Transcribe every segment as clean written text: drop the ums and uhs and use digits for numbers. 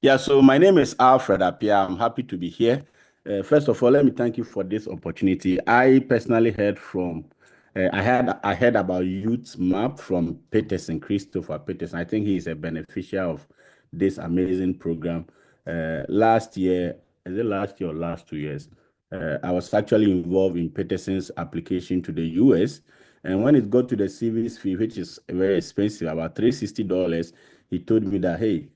Yeah, so my name is Alfred Appiah. I'm happy to be here. First of all, let me thank you for this opportunity. I personally heard from, I heard about YouthsMAP from Peterson, Christopher Peterson. I think he is a beneficiary of this amazing program. Last year, is it last year or last 2 years? I was actually involved in Peterson's application to the US. And when it got to the service fee, which is very expensive, about $360, he told me that, hey,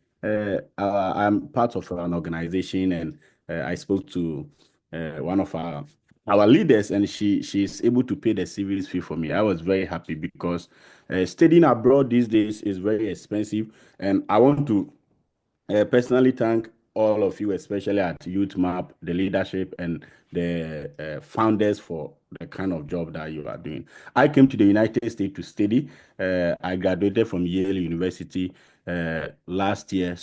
I'm part of an organization, and I spoke to one of our leaders, and she's able to pay the service fee for me. I was very happy because studying abroad these days is very expensive, and I want to personally thank all of you, especially at YouthsMAP, the leadership and the founders for the kind of job that you are doing. I came to the United States to study. I graduated from Yale University last year.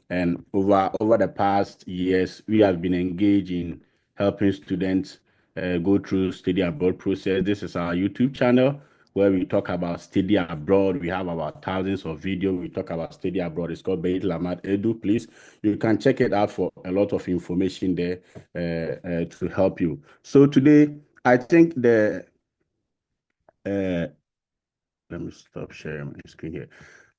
And over the past years, we have been engaged in helping students go through study abroad process. This is our YouTube channel where we talk about study abroad. We have about thousands of videos. We talk about study abroad. It's called Baet Lamad Edu. Please, you can check it out for a lot of information there to help you. So today, I think uh, let me stop sharing my screen here.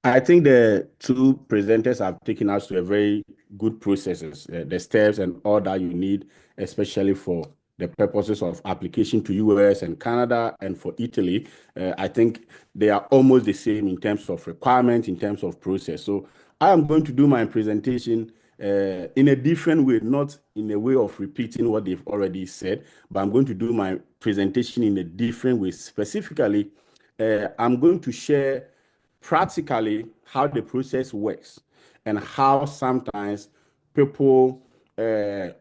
I think the two presenters have taken us to a very good processes, the steps and all that you need, especially for the purposes of application to US and Canada and for Italy. I think they are almost the same in terms of requirement, in terms of process. So I am going to do my presentation in a different way, not in a way of repeating what they've already said, but I'm going to do my presentation in a different way. Specifically, I'm going to share practically how the process works and how sometimes people are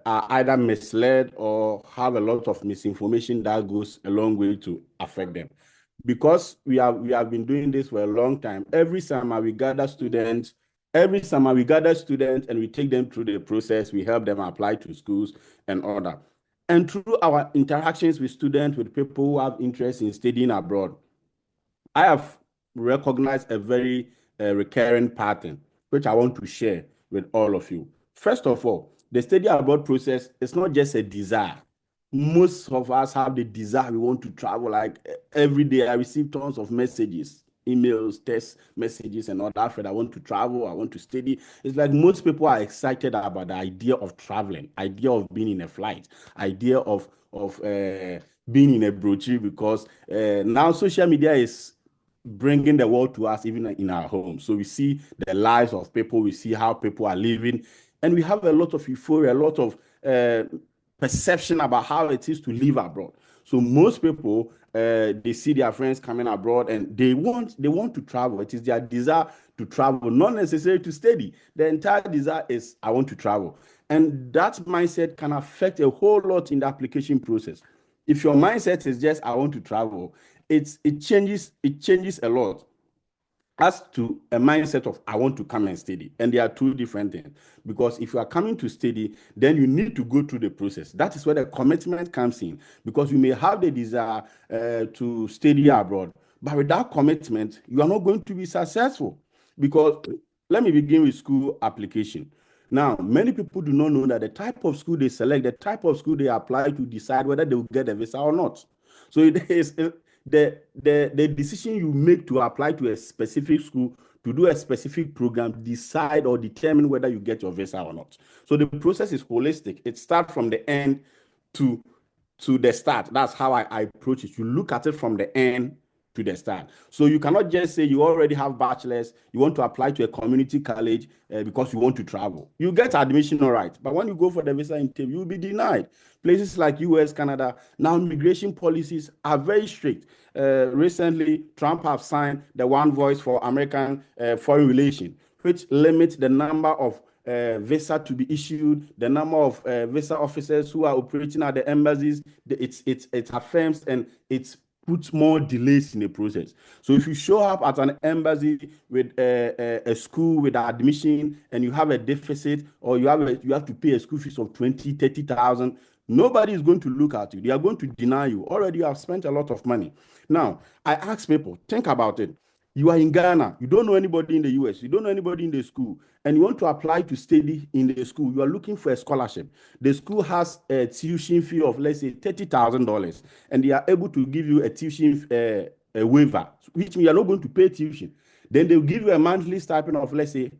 either misled or have a lot of misinformation that goes a long way to affect them. Because we have been doing this for a long time. Every summer we gather students. Every summer we gather students and we take them through the process. We help them apply to schools and all that. And through our interactions with students, with people who have interest in studying abroad, I have recognized a very recurring pattern, which I want to share with all of you. First of all, the study abroad process is not just a desire. Most of us have the desire, we want to travel. Like every day, I receive tons of messages, emails, text messages, and all that. Fred, I want to travel, I want to study. It's like most people are excited about the idea of traveling, idea of being in a flight, idea of being in a brochure, because now social media is bringing the world to us even in our homes. So we see the lives of people, we see how people are living, and we have a lot of euphoria, a lot of perception about how it is to live abroad. So most people they see their friends coming abroad and they want to travel. It is their desire to travel, not necessarily to study. The entire desire is I want to travel, and that mindset can affect a whole lot in the application process. If your mindset is just I want to travel, it changes a lot as to a mindset of I want to come and study. And there are two different things. Because if you are coming to study, then you need to go through the process. That is where the commitment comes in. Because you may have the desire to study abroad, but without commitment, you are not going to be successful. Because let me begin with school application. Now, many people do not know that the type of school they select, the type of school they apply to decide whether they will get a visa or not. So it is the decision you make to apply to a specific school to do a specific program decide or determine whether you get your visa or not. So the process is holistic. It starts from the end to to the start. That's how I approach it. You look at it from the end to the start. So you cannot just say you already have bachelor's, you want to apply to a community college because you want to travel. You get admission, all right. But when you go for the visa interview, you'll be denied. Places like US, Canada, now immigration policies are very strict. Recently, Trump have signed the One Voice for American Foreign Relations, which limits the number of visa to be issued, the number of visa officers who are operating at the embassies. It affirms and it puts more delays in the process. So if you show up at an embassy with a school with admission and you have a deficit, or you have to pay a school fees of 20, 30,000, nobody is going to look at you. They are going to deny you. Already you have spent a lot of money. Now, I ask people, think about it. You are in Ghana, you don't know anybody in the US, you don't know anybody in the school, and you want to apply to study in the school. You are looking for a scholarship. The school has a tuition fee of, let's say, $30,000, and they are able to give you a tuition a waiver, which means you are not going to pay tuition. Then they'll give you a monthly stipend of, let's say,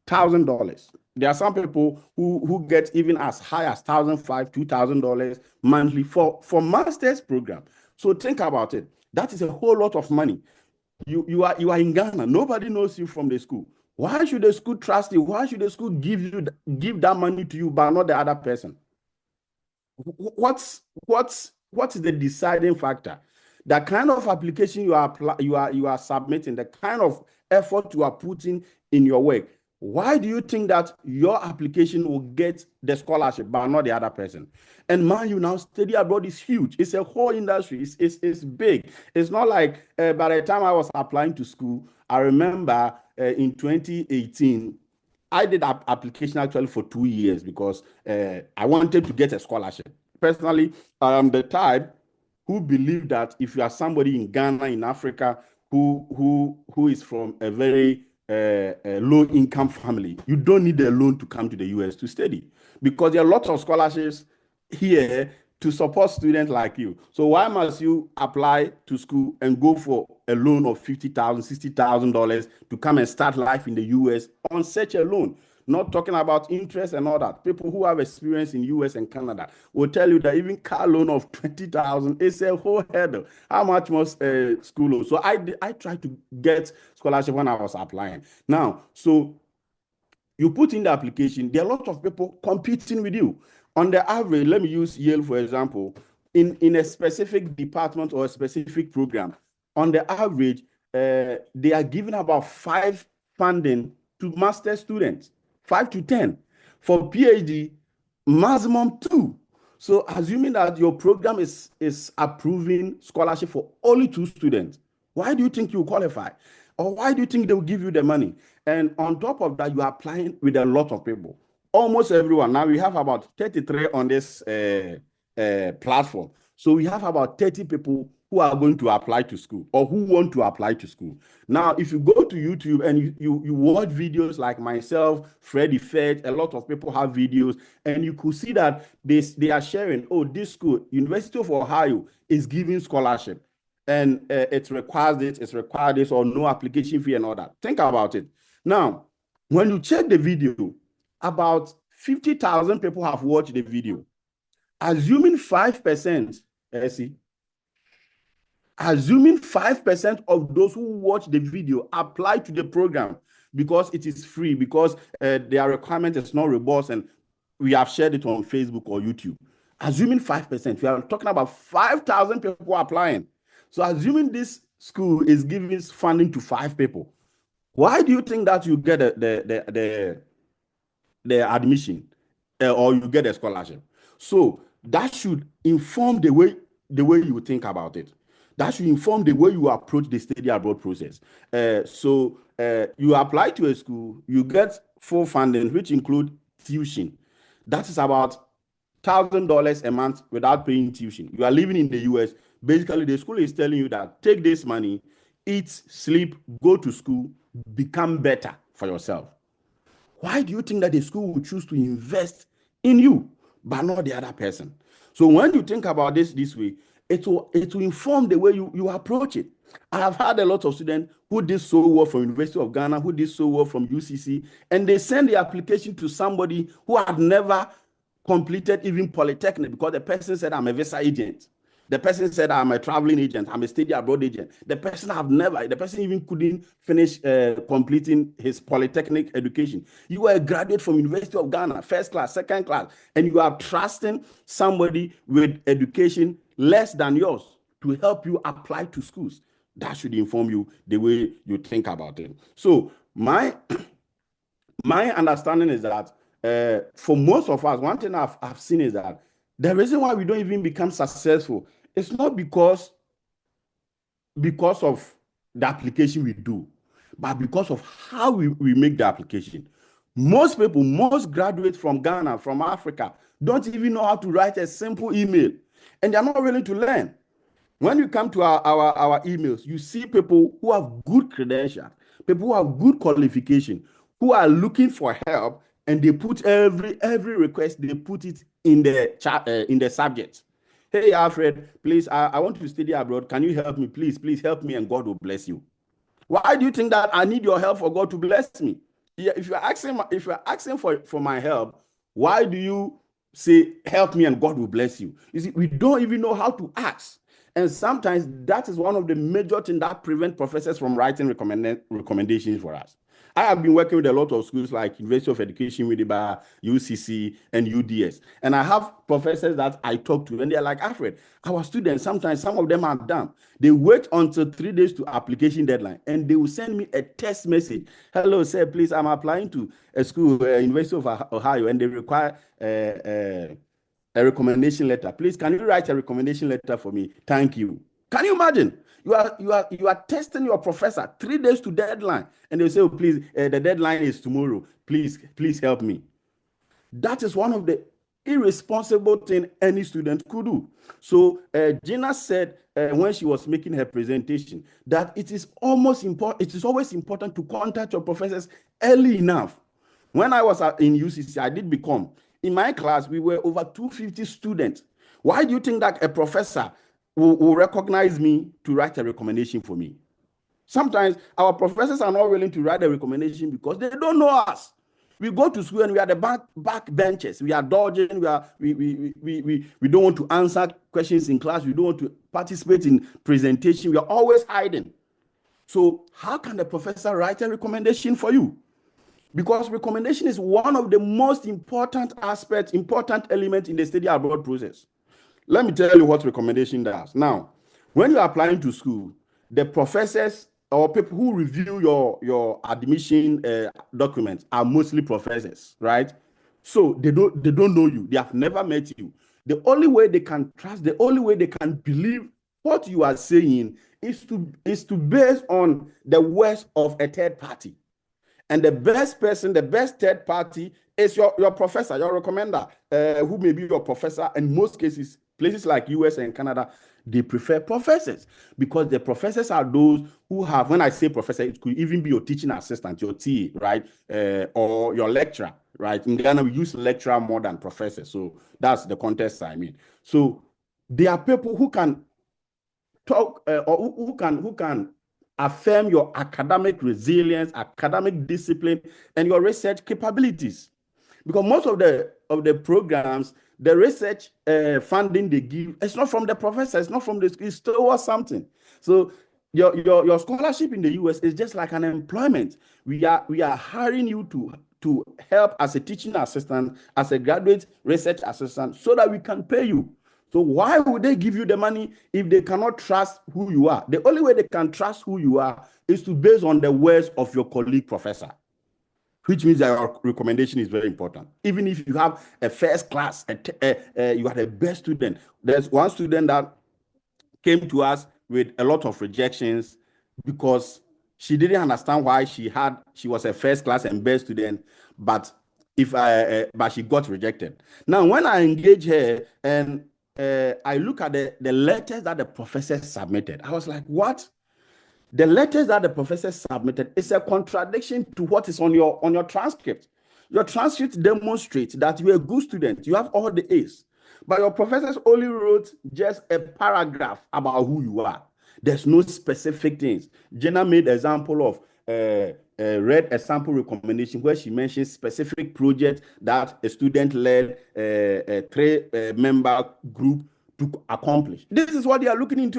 $1,000. There are some people who get even as high as $1,500, $2,000 monthly for master's program. So think about it. That is a whole lot of money. You are in Ghana. Nobody knows you from the school. Why should the school trust you? Why should the school give that money to you, but not the other person? What's the deciding factor? The kind of application you are submitting, the kind of effort you are putting in your work. Why do you think that your application will get the scholarship, but not the other person? And man, you now study abroad is huge. It's a whole industry. It's big. It's not like by the time I was applying to school, I remember in 2018, I did application actually for 2 years because I wanted to get a scholarship. Personally, I am the type who believe that if you are somebody in Ghana, in Africa, who is from a very low-income family, you don't need a loan to come to the US to study because there are lots of scholarships here to support students like you. So why must you apply to school and go for a loan of $50,000, $60,000 to come and start life in the US on such a loan? Not talking about interest and all that. People who have experience in US and Canada will tell you that even car loan of $20,000 is a whole hurdle. How much more school loan? So I tried to get scholarship when I was applying. Now, so you put in the application, there are a lot of people competing with you. On the average, let me use Yale, for example, in a specific department or a specific program, on the average, they are giving about 5 funding to master students, 5 to 10. For PhD, maximum 2. So assuming that your program is approving scholarship for only 2 students, why do you think you qualify? Or why do you think they will give you the money? And on top of that, you are applying with a lot of people. Almost everyone. Now we have about 33 on this platform. So we have about 30 people who are going to apply to school or who want to apply to school. Now, if you go to YouTube and you watch videos like myself, Freddie Fetch, a lot of people have videos, and you could see that they are sharing, oh, this school, University of Ohio, is giving scholarship. And it requires this or no application fee and all that. Think about it. Now, when you check the video, about 50,000 people have watched the video. Assuming 5%, assuming 5% of those who watch the video apply to the program because it is free, because their requirement is not robust, and we have shared it on Facebook or YouTube. Assuming 5%, we are talking about 5,000 people applying. So assuming this school is giving funding to 5 people, why do you think that you get the admission or you get a scholarship? So that should inform the way you think about it. That should inform the way you approach the study abroad process. So you apply to a school, you get full funding, which include tuition. That is about $1,000 a month without paying tuition. You are living in the US. Basically, the school is telling you that take this money, eat, sleep, go to school, become better for yourself. Why do you think that the school would choose to invest in you, but not the other person? So when you think about this way, it will inform the way you approach it. I have had a lot of students who did so well from University of Ghana, who did so well from UCC, and they send the application to somebody who had never completed even Polytechnic because the person said, I'm a visa agent. The person said, I'm a traveling agent. I'm a study abroad agent. The person even couldn't finish completing his Polytechnic education. You are a graduate from University of Ghana, first class, second class, and you are trusting somebody with education less than yours to help you apply to schools. That should inform you the way you think about it. So my understanding is that for most of us, one thing I've seen is that the reason why we don't even become successful, it's not because of the application we do, but because of how we make the application. Most graduates from Ghana, from Africa, don't even know how to write a simple email, and they're not willing to learn. When you come to our emails, you see people who have good credentials, people who have good qualification, who are looking for help, and they put every request, they put it in the chat, in the subject. Hey, Alfred, please, I want to study abroad. Can you help me? Please help me, and God will bless you. Why do you think that I need your help for God to bless me? Yeah, if you're asking for my help, why do you say help me and God will bless you? You see, we don't even know how to ask. And sometimes that is one of the major things that prevent professors from writing recommendations for us. I have been working with a lot of schools like University of Education, Winneba, UCC, and UDS. And I have professors that I talk to, and they're like, Alfred, our students, sometimes some of them are dumb. They wait until 3 days to application deadline, and they will send me a text message. Hello, sir, please, I'm applying to a school, University of Ohio, and they require a recommendation letter. Please, can you write a recommendation letter for me? Thank you. Can you imagine? You are testing your professor 3 days to deadline, and they say, oh, please, the deadline is tomorrow. Please help me. That is one of the irresponsible thing any student could do. So Gina said when she was making her presentation that it is always important to contact your professors early enough. When I was in UCC, I did become. In my class, we were over 250 students. Why do you think that a professor will recognize me to write a recommendation for me? Sometimes our professors are not willing to write a recommendation because they don't know us. We go to school and we are the back benches. We are dodging. We don't want to answer questions in class. We don't want to participate in presentation. We are always hiding. So how can the professor write a recommendation for you? Because recommendation is one of the most important aspects, important elements in the study abroad process. Let me tell you what recommendation does. Now, when you are applying to school, the professors or people who review your admission documents are mostly professors, right? So they don't know you. They have never met you. The only way they can trust, the only way they can believe what you are saying is to base on the words of a third party. And the best person, the best third party is your professor, your recommender, who may be your professor. In most cases, places like US and Canada, they prefer professors because the professors are those who have, when I say professor, it could even be your teaching assistant, your TA, right? Or your lecturer, right? In Ghana, we use lecturer more than professor. So that's the context I mean. So there are people who can talk or who can affirm your academic resilience, academic discipline, and your research capabilities. Because most of the programs, the research funding they give, it's not from the professor, it's not from the school, it's towards something. So your scholarship in the US is just like an employment. We are hiring you to help as a teaching assistant, as a graduate research assistant, so that we can pay you. So why would they give you the money if they cannot trust who you are? The only way they can trust who you are is to base on the words of your colleague professor, which means that your recommendation is very important. Even if you have a first class, you are the best student. There's one student that came to us with a lot of rejections because she didn't understand why she was a first class and best student, but she got rejected. Now, when I engage her and I look at the letters that the professor submitted, I was like, what? The letters that the professor submitted is a contradiction to what is on your transcript. Your transcript demonstrates that you're a good student. You have all the A's. But your professors only wrote just a paragraph about who you are. There's no specific things. Jenna made an example of read a sample recommendation where she mentions specific project that a student led a 3-member group to accomplish. This is what they are looking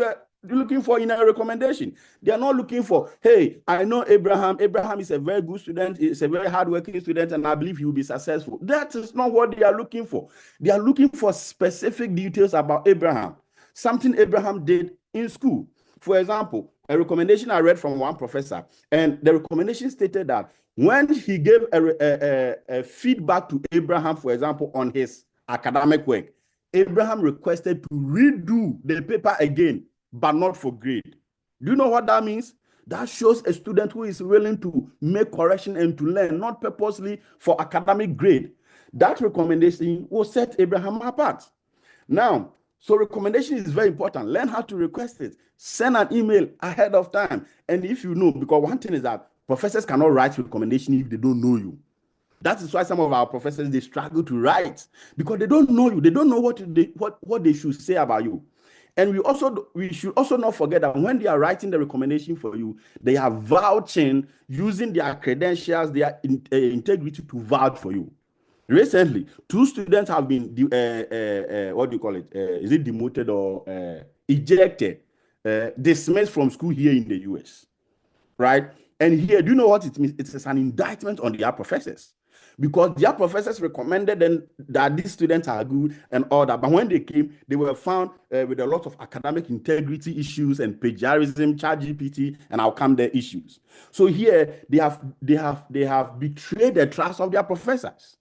for in a recommendation. They are not looking for, hey, I know Abraham. Abraham is a very good student. He's a very hardworking student, and I believe he will be successful. That is not what they are looking for. They are looking for specific details about Abraham, something Abraham did in school. For example, a recommendation I read from one professor, and the recommendation stated that when he gave a feedback to Abraham, for example, on his academic work, Abraham requested to redo the paper again, but not for grade. Do you know what that means? That shows a student who is willing to make correction and to learn, not purposely for academic grade. That recommendation will set Abraham apart. Now, So recommendation is very important. Learn how to request it. Send an email ahead of time. And if you know, because one thing is that professors cannot write recommendation if they don't know you. That is why some of our professors, they struggle to write because they don't know you. They don't know what they should say about you. And we should also not forget that when they are writing the recommendation for you, they are vouching using their credentials, their integrity to vouch for you. Recently, 2 students have been what do you call it? Is it demoted or ejected, dismissed from school here in the US, right? And here, do you know what it means? It is an indictment on their professors because their professors recommended them that these students are good and all that. But when they came, they were found with a lot of academic integrity issues and plagiarism, ChatGPT, and outcome their issues. So here they have betrayed the trust of their professors.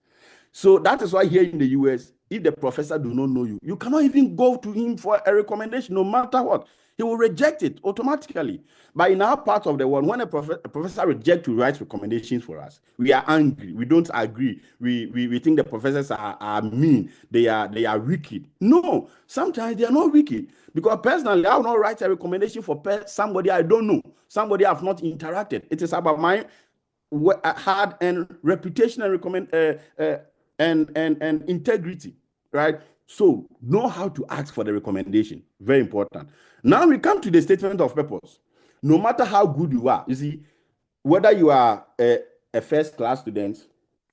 So that is why here in the US, if the professor do not know you, you cannot even go to him for a recommendation, no matter what. He will reject it automatically. But in our part of the world, when a professor rejects to write recommendations for us, we are angry. We don't agree. We think the professors are mean. They are wicked. No, sometimes they are not wicked. Because personally, I will not write a recommendation for somebody I don't know, somebody I have not interacted. It is about my hard and reputation and and integrity, right? So know how to ask for the recommendation. Very important. Now we come to the statement of purpose. No matter how good you are, you see, whether you are a first class student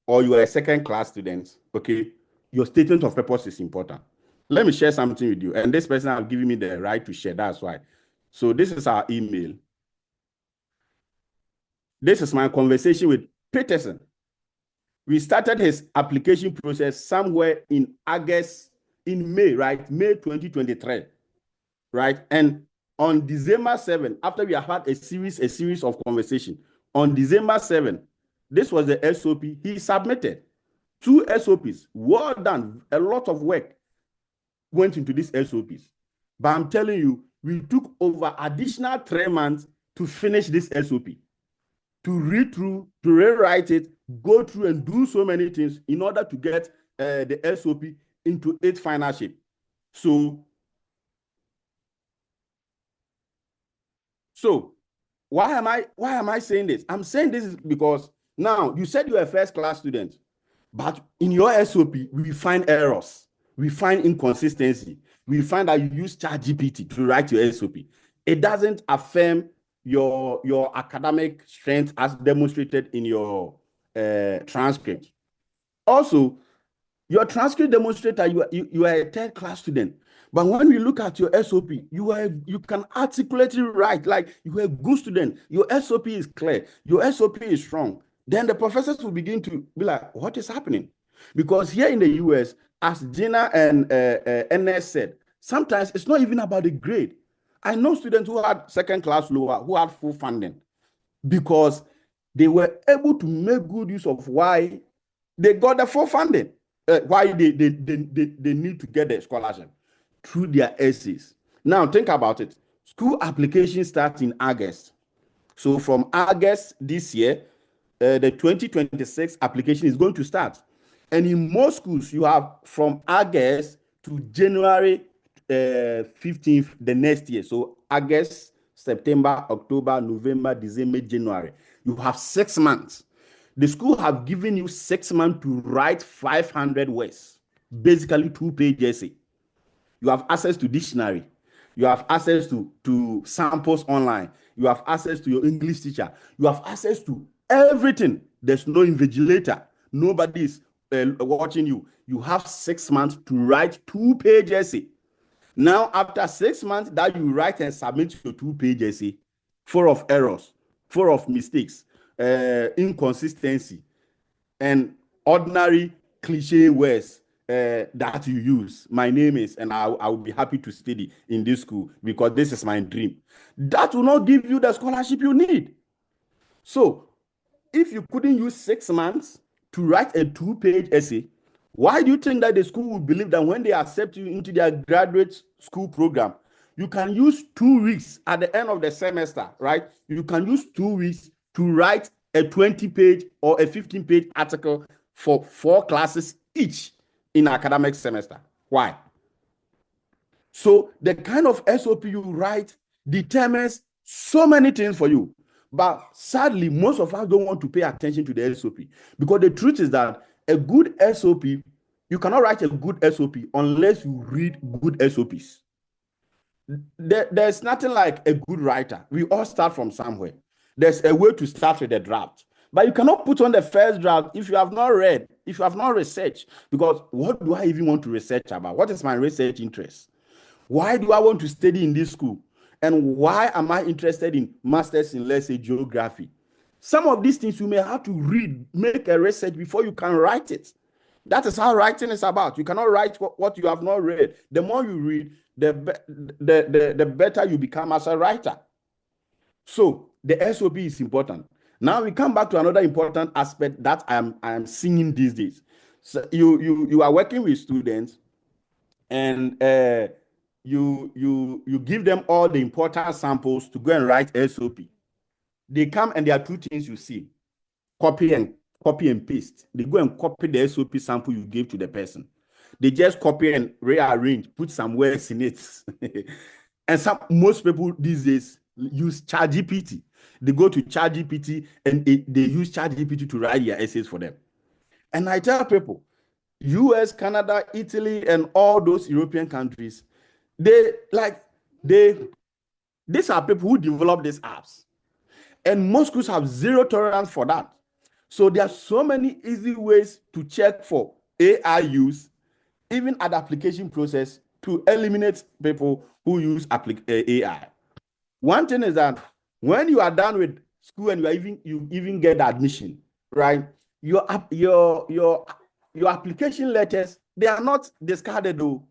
or you are a second class student, okay, your statement of purpose is important. Let me share something with you. And this person has given me the right to share. That's why. So this is our email. This is my conversation with Peterson. We started his application process somewhere in May, right? May 2023, right? And on December 7, after we have had a series of conversation, on December 7, this was the SOP he submitted. 2 SOPs. Well done. A lot of work went into these SOPs. But I'm telling you, we took over additional 3 months to finish this SOP, to read through, to rewrite it, go through and do so many things in order to get the SOP into its final shape. So why am I saying this? I'm saying this because now you said you're a first class student, but in your SOP, we find errors, we find inconsistency, we find that you use ChatGPT to write your SOP. It doesn't affirm your academic strength as demonstrated in your transcript. Also, your transcript demonstrator, you are a 3rd class student. But when we look at your SOP, you can articulately write like you are a good student. Your SOP is clear. Your SOP is strong. Then the professors will begin to be like, what is happening? Because here in the US, as Gina and NS said, sometimes it's not even about the grade. I know students who had 2nd class lower, who had full funding, because they were able to make good use of why they got the full funding, why they need to get the scholarship through their essays. Now, think about it. School application starts in August. So from August this year, the 2026 application is going to start. And in most schools, you have from August to January 15th the next year. So August, September, October, November, December, January. You have 6 months. The school have given you 6 months to write 500 words, basically 2-page essay. You have access to dictionary. You have access to samples online. You have access to your English teacher. You have access to everything. There's no invigilator. Nobody is watching you. You have 6 months to write 2-page essay. Now, after 6 months that you write and submit your 2-page essay, full of errors, full of mistakes, inconsistency, and ordinary cliche words that you use. My name is, and I will be happy to study in this school because this is my dream. That will not give you the scholarship you need. So, if you couldn't use 6 months to write a 2-page essay, why do you think that the school will believe that when they accept you into their graduate school program, you can use 2 weeks at the end of the semester, right? You can use 2 weeks to write a 20-page or a 15-page article for 4 classes each in academic semester. Why? So the kind of SOP you write determines so many things for you. But sadly, most of us don't want to pay attention to the SOP, because the truth is that a good SOP, you cannot write a good SOP unless you read good SOPs. There's nothing like a good writer. We all start from somewhere. There's a way to start with a draft, but you cannot put on the first draft if you have not read, if you have not researched. Because what do I even want to research about? What is my research interest? Why do I want to study in this school? And why am I interested in masters in, let's say, geography? Some of these things you may have to read, make a research before you can write it. That is how writing is about. You cannot write what you have not read. The more you read, the better you become as a writer. So the SOP is important. Now we come back to another important aspect that I am seeing these days. So you are working with students, and you give them all the important samples to go and write SOP. They come and there are two things you see: copy and paste. They go and copy the SOP sample you gave to the person. They just copy and rearrange, put some words in it. And most people these days use ChatGPT. They go to ChatGPT and they use ChatGPT to write their essays for them. And I tell people, US, Canada, Italy, and all those European countries, these are people who develop these apps. And most schools have zero tolerance for that. So there are so many easy ways to check for AI use, even at the application process, to eliminate people who use AI. One thing is that when you are done with school and you even get admission, right? Your application letters, they are not discarded though.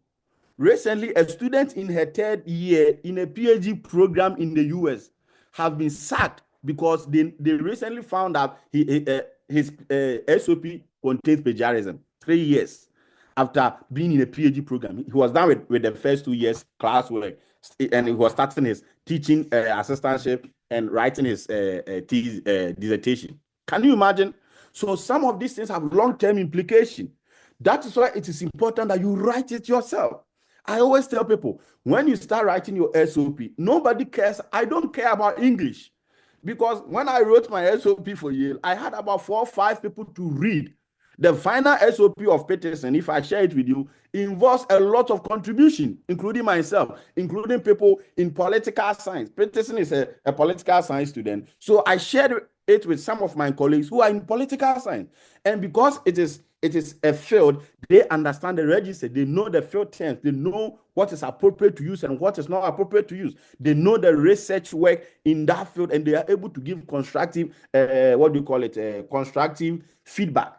Recently, a student in her third year in a PhD program in the US have been sacked because they recently found out his SOP contains plagiarism. 3 years after being in a PhD program, he was done with the first 2 years classwork, and he was starting his teaching assistantship and writing his dissertation. Can you imagine? So some of these things have long-term implication. That is why it is important that you write it yourself. I always tell people, when you start writing your SOP, nobody cares. I don't care about English, because when I wrote my SOP for Yale, I had about 4 or 5 people to read. The final SOP of Peterson, if I share it with you, involves a lot of contribution, including myself, including people in political science. Peterson is a political science student. So I shared it with some of my colleagues who are in political science. And because it is a field, they understand the register, they know the field terms, they know what is appropriate to use and what is not appropriate to use. They know the research work in that field, and they are able to give constructive, constructive feedback.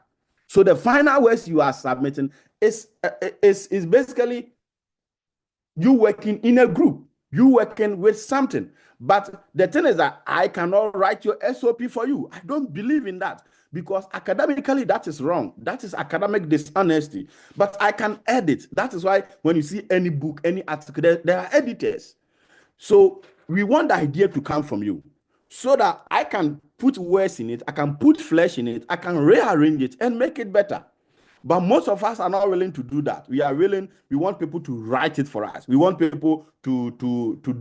So the final words you are submitting is basically you working in a group, you working with something. But the thing is that I cannot write your SOP for you. I don't believe in that, because academically that is wrong. That is academic dishonesty. But I can edit. That is why when you see any book, any article, there are editors. So we want the idea to come from you, so that I can put words in it, I can put flesh in it, I can rearrange it and make it better. But most of us are not willing to do that. We want people to write it for us. We want people to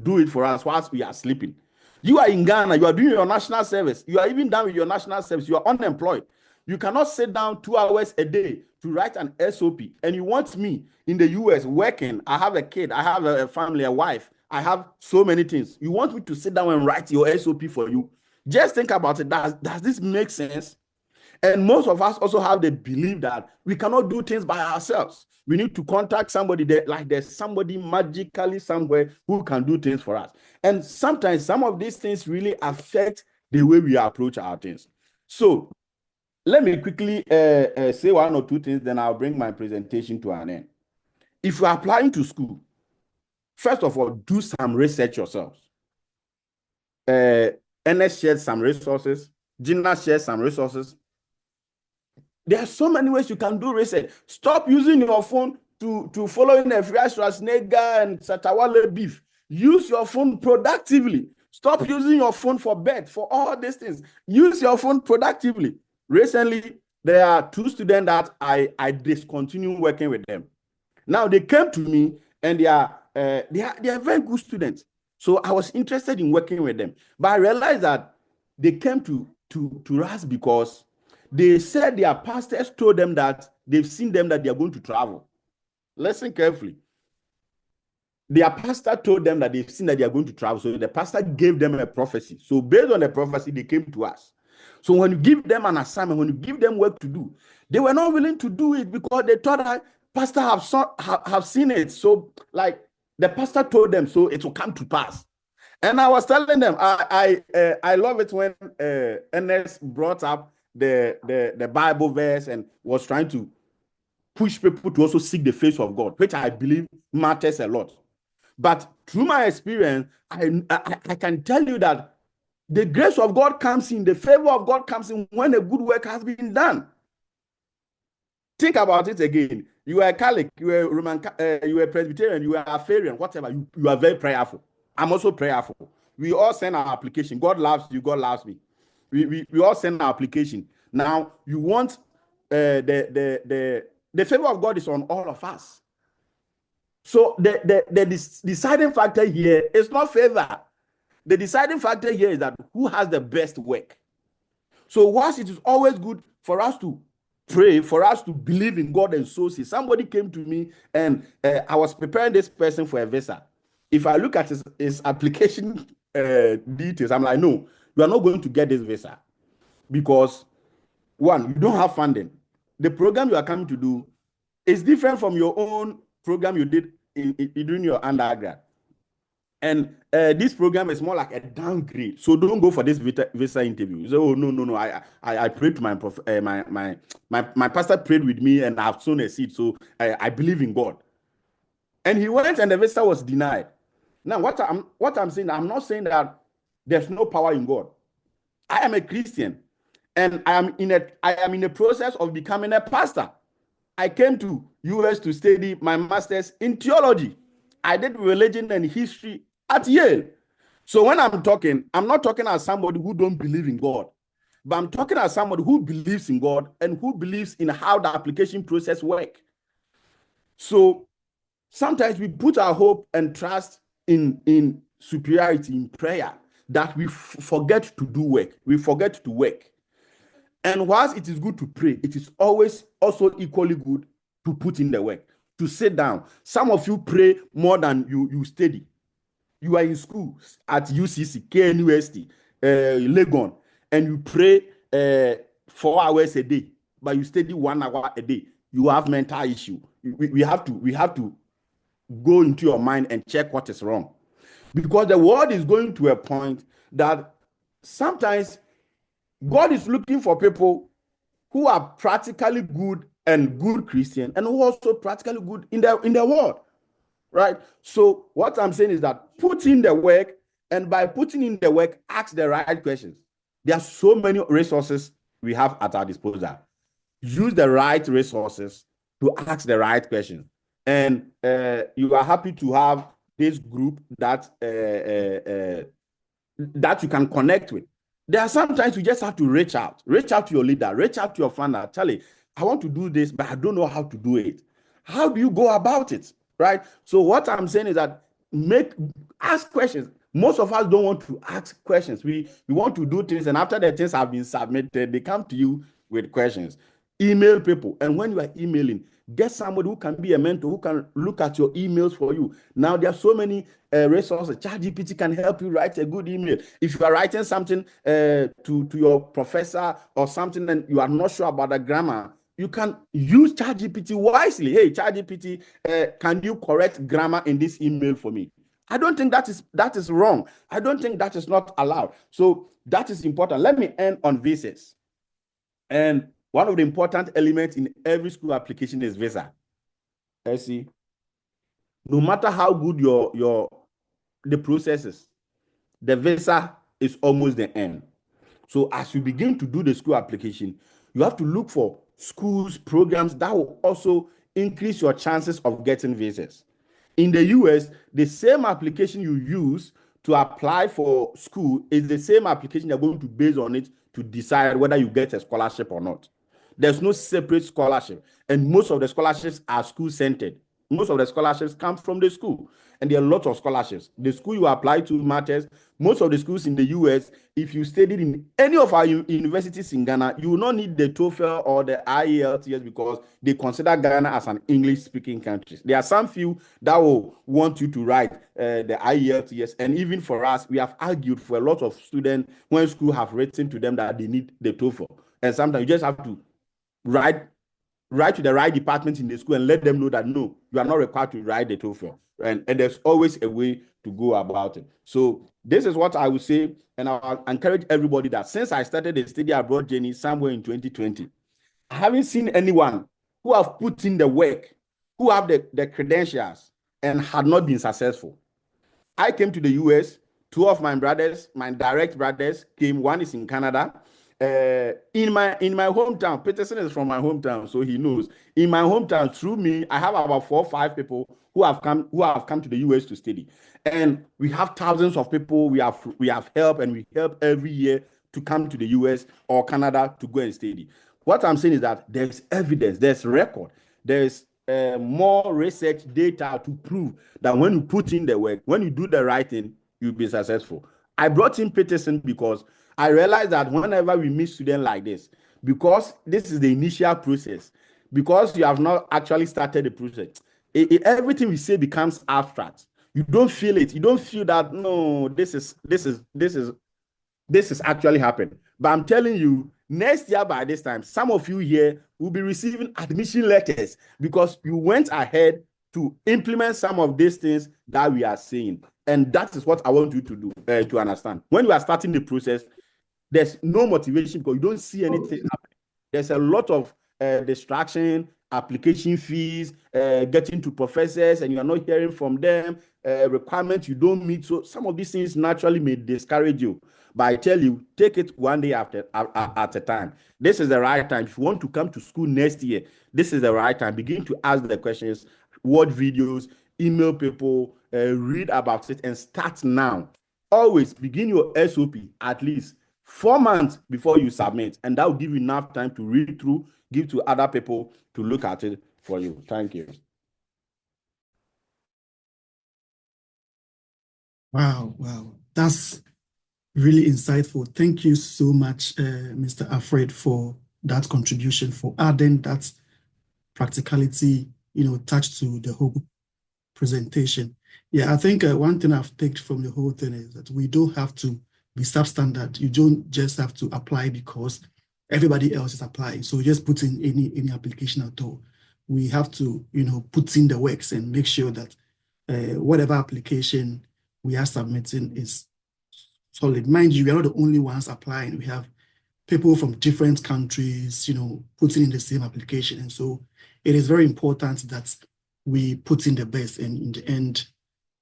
do it for us whilst we are sleeping. You are in Ghana, you are doing your national service. You are even done with your national service. You are unemployed. You cannot sit down 2 hours a day to write an SOP. And you want me in the US working. I have a kid, I have a family, a wife. I have so many things. You want me to sit down and write your SOP for you? Just think about it. Does this make sense? And most of us also have the belief that we cannot do things by ourselves. We need to contact somebody like there's somebody magically somewhere who can do things for us. And sometimes some of these things really affect the way we approach our things. So let me quickly say 1 or 2 things, then I'll bring my presentation to an end. If you're applying to school, first of all, do some research yourselves. NS shared some resources. Gina shared some resources. There are so many ways you can do research. Stop using your phone to follow in a Schwarzenegger and Satawale beef. Use your phone productively. Stop using your phone for bed, for all these things. Use your phone productively. Recently, there are 2 students that I discontinued working with them. Now they came to me and they are very good students. So I was interested in working with them, but I realized that they came to us because they said their pastors told them that they've seen them that they are going to travel. Listen carefully. Their pastor told them that they've seen that they are going to travel. So the pastor gave them a prophecy. So based on the prophecy, they came to us. So when you give them an assignment, when you give them work to do, they were not willing to do it because they thought that pastor have seen it. So like the pastor told them, so it will come to pass. And I was telling them, I love it when Ernest brought up the Bible verse and was trying to push people to also seek the face of God, which I believe matters a lot. But through my experience, I can tell you that the grace of God comes in, the favor of God comes in when a good work has been done. Think about it again. You are a Catholic, you are Roman, you are Presbyterian, you are Afarian, whatever. You are very prayerful. I'm also prayerful. We all send our application. God loves you. God loves me. We all send our application. Now you want the favor of God is on all of us. So the deciding factor here is not favor. The deciding factor here is that who has the best work. So whilst it is always good for us to pray, for us to believe in God and so see. Somebody came to me and I was preparing this person for a visa. If I look at his application details, I'm like, no, you are not going to get this visa because one, you don't have funding. The program you are coming to do is different from your own program you did during your undergrad. And this program is more like a downgrade. So don't go for this visa interview. So oh, no. I prayed to my pastor prayed with me and I've sown a seed. So I believe in God. And he went and the visa was denied. Now what I'm saying, I'm not saying that there's no power in God. I am a Christian and I am in a process of becoming a pastor. I came to US to study my master's in theology. I did religion and history at Yale. So when I'm not talking as somebody who don't believe in God, but I'm talking as somebody who believes in God and who believes in how the application process works. So sometimes we put our hope and trust in superiority, in prayer, that we forget to do work. We forget to work. And whilst it is good to pray, it is always also equally good to put in the work, to sit down. Some of you pray more than you study. You are in school at UCC, KNUST, Legon, and you pray 4 hours a day, but you study 1 hour a day. You have mental issue. We have to go into your mind and check what is wrong. Because the world is going to a point that sometimes God is looking for people who are practically good and good Christian and who are also practically good in the world, right? So what I'm saying is that put in the work, and by putting in the work, ask the right questions. There are so many resources we have at our disposal. Use the right resources to ask the right questions. And you are happy to have this group that you can connect with. There are sometimes you just have to reach out to your leader, reach out to your founder, tell him, I want to do this, but I don't know how to do it. How do you go about it, right? So what I'm saying is that ask questions. Most of us don't want to ask questions. We want to do things, and after the things have been submitted, they come to you with questions. Email people, and when you are emailing, get somebody who can be a mentor, who can look at your emails for you. Now, there are so many resources. ChatGPT can help you write a good email. If you are writing something to your professor or something and you are not sure about the grammar, you can use ChatGPT wisely. Hey, ChatGPT, can you correct grammar in this email for me? I don't think that is wrong. I don't think that is not allowed. So that is important. Let me end on visas. And one of the important elements in every school application is visa. I see. No matter how good the process is, the visa is almost the end. So as you begin to do the school application, you have to look for schools, programs that will also increase your chances of getting visas. In the US, the same application you use to apply for school is the same application you're going to base on it to decide whether you get a scholarship or not. There's no separate scholarship, and most of the scholarships are school-centered. most of the scholarships come from the school. And there are lots of scholarships. The school you apply to matters. Most of the schools in the US, if you studied in any of our universities in Ghana, you will not need the TOEFL or the IELTS because they consider Ghana as an English-speaking country. There are some few that will want you to write the IELTS. And even for us, we have argued for a lot of students when school have written to them that they need the TOEFL. And sometimes you just have to write to the right department in the school and let them know that no, you are not required to write the TOEFL. And there's always a way to go about it. So this is what I would say, and I'll encourage everybody that since I started the study abroad journey somewhere in 2020, I haven't seen anyone who have put in the work, who have the credentials and had not been successful. I came to the US. Two of my brothers, my direct brothers, came. One is in Canada. In my hometown, Peterson is from my hometown, so he knows. In my hometown, through me, I have about 4 or 5 people who have come to the US to study, and we have thousands of people we have helped, and we help every year to come to the US or Canada to go and study. What I'm saying is that there's evidence, there's record, there's more research data to prove that when you put in the work, when you do the right thing, you'll be successful. I brought in Peterson because I realized that whenever we meet students like this, because this is the initial process, because you have not actually started the process, everything we say becomes abstract. You don't feel it. You don't feel that no, this is actually happening. But I'm telling you, next year by this time, some of you here will be receiving admission letters because you went ahead to implement some of these things that we are saying. And that is what I want you to do, to understand. When you are starting the process, there's no motivation because you don't see anything happening. There's a lot of distraction, application fees, getting to professors, and you are not hearing from them, requirements you don't meet. So some of these things naturally may discourage you. But I tell you, take it one day at a time. This is the right time. If you want to come to school next year, this is the right time. Begin to ask the questions, watch videos, email people, read about it, and start now. Always begin your SOP at least 4 months before you submit, and that will give you enough time to read through, give to other people to look at it for you. Thank you. Wow, that's really insightful. Thank you so much, Mr. Alfred, for that contribution, for adding that practicality, touch to the whole presentation. Yeah, I think one thing I've taken from the whole thing is that we don't have to be substandard. You don't just have to apply because everybody else is applying. So just put in any application at all. We have to, put in the works and make sure that whatever application we are submitting is solid. Mind you, we are not the only ones applying. We have people from different countries, putting in the same application. And so it is very important that we put in the best, and in the end,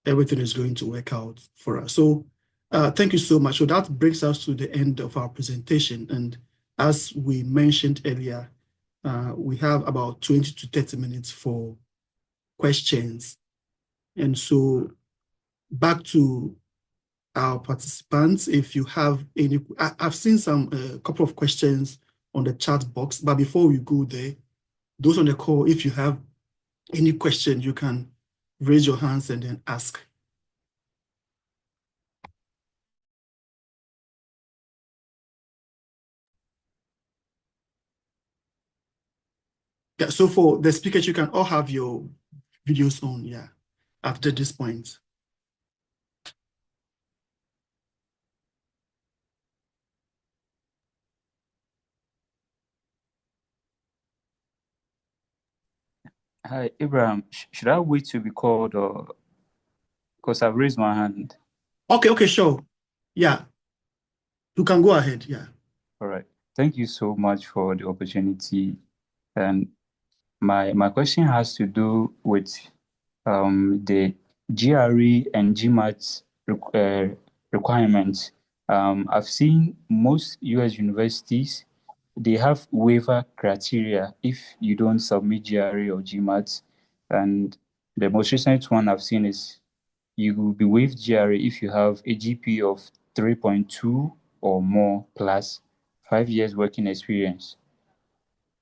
everything is going to work out for us. So thank you so much. So that brings us to the end of our presentation. And as we mentioned earlier, we have about 20 to 30 minutes for questions. And so back to our participants, if you have any, I've seen a couple of questions on the chat box, but before we go there, those on the call, if you have any question, you can raise your hands and then ask. Yeah, so for the speakers, you can all have your videos on, yeah, after this point. Hi, Abraham. Should I wait to be called, or because I've raised my hand? Okay, sure. Yeah, you can go ahead. Yeah. All right. Thank you so much for the opportunity. And my question has to do with the GRE and GMAT requirements. I've seen most US universities, they have waiver criteria if you don't submit GRE or GMAT. And the most recent one I've seen is you will be waived GRE if you have a GPA of 3.2 or more plus 5 years working experience.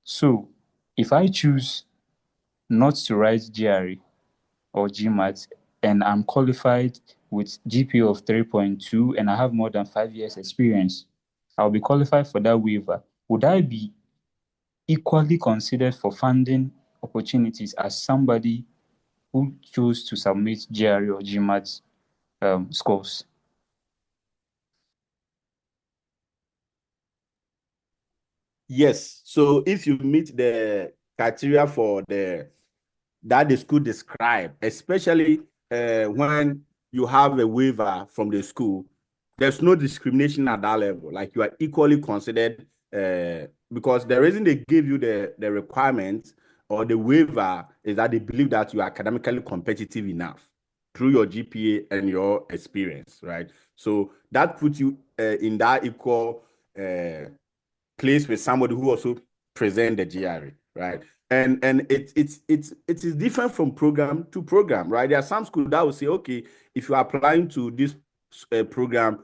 So if I choose not to write GRE, or GMAT, and I'm qualified with GPA of 3.2 and I have more than 5 years experience, I'll be qualified for that waiver. Would I be equally considered for funding opportunities as somebody who chose to submit GRE or GMAT scores? Yes. So if you meet the criteria for that the school described, especially when you have a waiver from the school, there's no discrimination at that level. Like you are equally considered because the reason they give you the requirements or the waiver is that they believe that you are academically competitive enough through your GPA and your experience, right? So that puts you in that equal place with somebody who also present the GRE, right? And it is different from program to program, right? There are some schools that will say, okay, if you are applying to this program,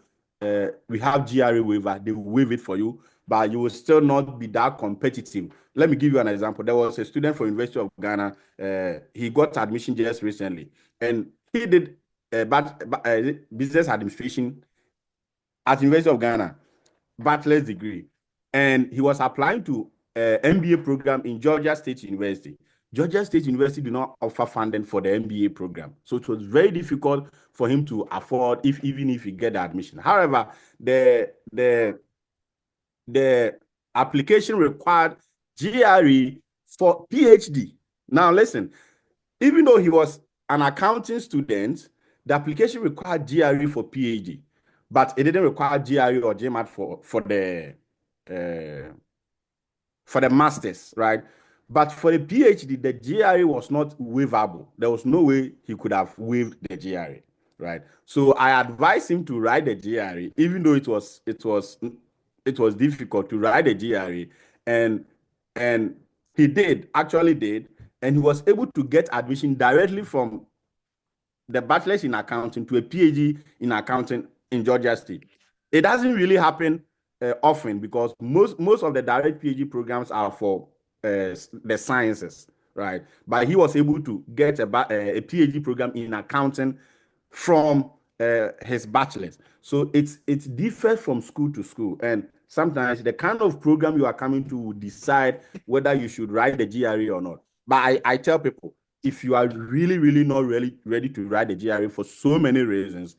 we have GRE waiver, they will waive it for you, but you will still not be that competitive. Let me give you an example. There was a student from University of Ghana. He got admission just recently, and he did business administration at University of Ghana, bachelor's degree, and he was applying to MBA program in Georgia State University. Georgia State University do not offer funding for the MBA program, so it was very difficult for him to afford even if he get the admission. However, the application required GRE for PhD. Now listen, even though he was an accounting student, the application required GRE for PhD, but it didn't require GRE or GMAT for the masters, right? But for the PhD, the GRE was not waivable. There was no way he could have waived the GRE, right? So I advised him to write the GRE, even though it was difficult to write the GRE, and he actually did, and he was able to get admission directly from the bachelor's in accounting to a PhD in accounting in Georgia State. It doesn't really happen often because most of the direct PhD programs are for the sciences, right? But he was able to get a PhD program in accounting from his bachelor's. So it's different from school to school, and sometimes the kind of program you are coming to will decide whether you should write the GRE or not. But I tell people, if you are really not really ready to write the GRE for so many reasons,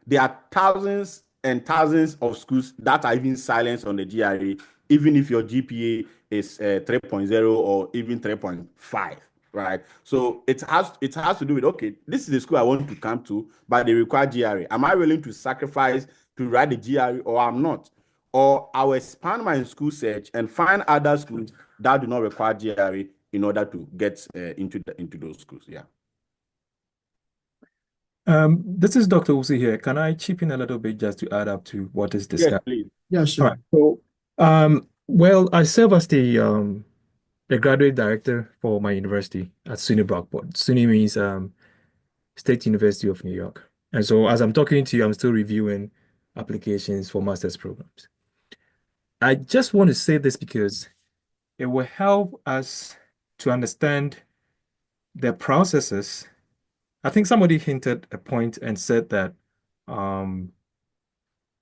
there are thousands and thousands of schools that are even silenced on the GRE, even if your GPA is 3.0 or even 3.5, right? So it has to do with, okay, this is the school I want to come to, but they require GRE. Am I willing to sacrifice to write the GRE or I'm not? Or I'll expand my school search and find other schools that do not require GRE in order to get into those schools. Yeah. This is Dr. Uzi here. Can I chip in a little bit just to add up to what is discussed? Yes, please. Yeah, sure. All right. So, well, I serve as the graduate director for my university at SUNY Brockport. SUNY means State University of New York. And so as I'm talking to you, I'm still reviewing applications for master's programs. I just want to say this because it will help us to understand the processes. I think somebody hinted a point and said that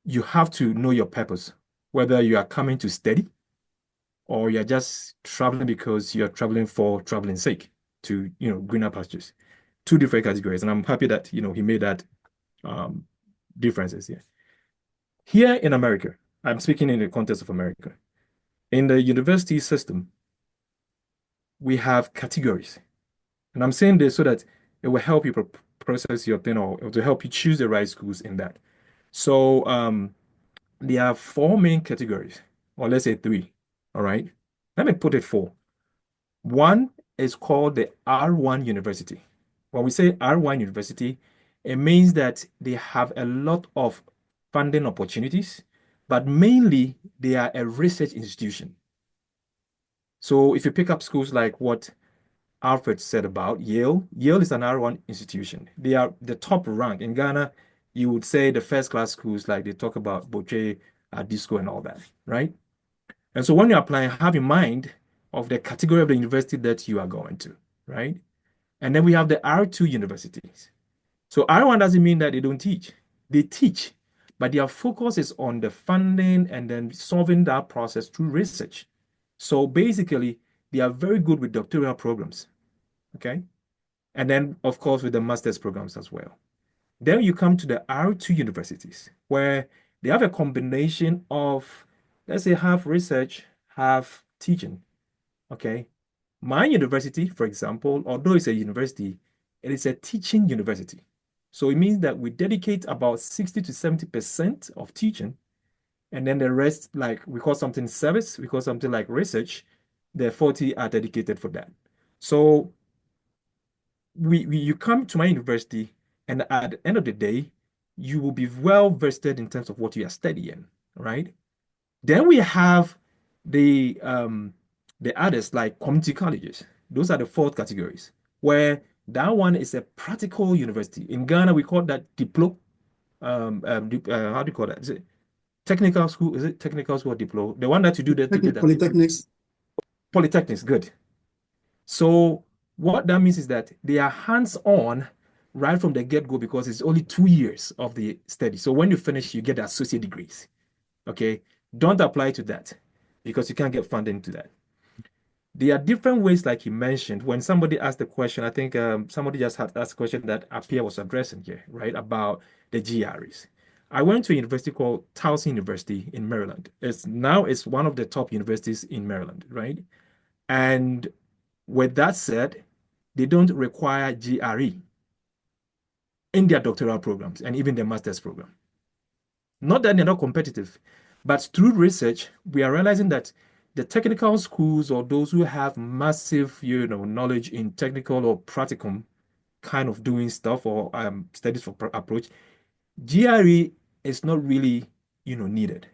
you have to know your purpose, whether you are coming to study or you're just traveling because you're traveling for traveling's sake to, greener pastures. Two different categories. And I'm happy that, he made that differences here. Here in America, I'm speaking in the context of America. In the university system, we have categories. And I'm saying this so that it will help you process your thing or to help you choose the right schools in that. So there are four main categories, or let's say three. All right. Let me put it four. One is called the R1 University. When we say R1 University, it means that they have a lot of funding opportunities, but mainly they are a research institution. So if you pick up schools like what Alfred said about Yale is an R1 institution. They are the top rank. In Ghana, you would say the first class schools, like they talk about Boche, Disco, and all that, right? And so when you're applying, have in mind of the category of the university that you are going to, right? And then we have the R2 universities. So R1 doesn't mean that they don't teach. They teach, but their focus is on the funding and then solving that process through research. So basically, they are very good with doctoral programs, okay? And then, of course, with the master's programs as well. Then you come to the R2 universities, where they have a combination of, let's say, half research, half teaching, okay? My university, for example, although it's a university, it is a teaching university. So it means that we dedicate about 60 to 70% of teaching, and then the rest, like we call something service, we call something like research, the 40 are dedicated for that. So you come to my university, and at the end of the day, you will be well vested in terms of what you are studying, right? Then we have the others like community colleges. Those are the fourth categories, where that one is a practical university. In Ghana, we call that Diplo. How do you call that? Is it technical school? Is it technical school or Diplo? The one that you do that together. Polytechnics. Polytechnics, good. So what that means is that they are hands-on right from the get-go because it's only 2 years of the study. So when you finish, you get the associate degrees. Okay, don't apply to that because you can't get funding to that. There are different ways, like you mentioned, when somebody asked the question, I think somebody just had asked a question that Appiah was addressing here, right, about the GREs. I went to a university called Towson University in Maryland. It's one of the top universities in Maryland, right? And with that said, they don't require GRE in their doctoral programs and even their master's program. Not that they're not competitive, but through research, we are realizing that the technical schools or those who have massive, knowledge in technical or practicum kind of doing stuff or studies for approach, GRE is not really, needed.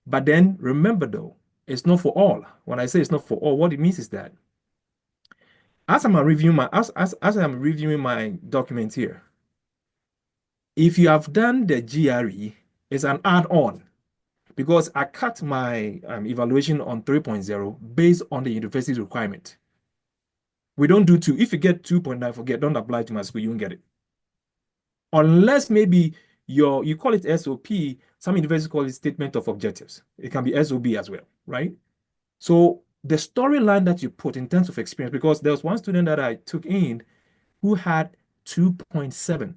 But then remember though, it's not for all. When I say it's not for all, what it means is that as I'm reviewing my documents here, if you have done the GRE, it's an add-on because I cut my evaluation on 3.0 based on the university's requirement. We don't do 2. If you get 2.9, forget, don't apply to my school, you won't get it. Unless maybe you call it SOP, some universities call it statement of objectives. It can be SOB as well, right? So the storyline that you put in terms of experience, because there was one student that I took in who had 2.7.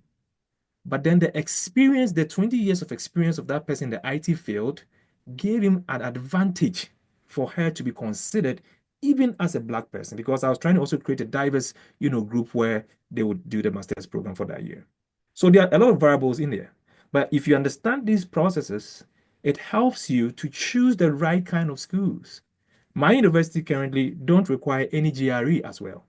But then the experience, the 20 years of experience of that person in the IT field gave him an advantage for her to be considered even as a Black person, because I was trying to also create a diverse, group where they would do the master's program for that year. So there are a lot of variables in there. But if you understand these processes, it helps you to choose the right kind of schools. My university currently don't require any GRE as well.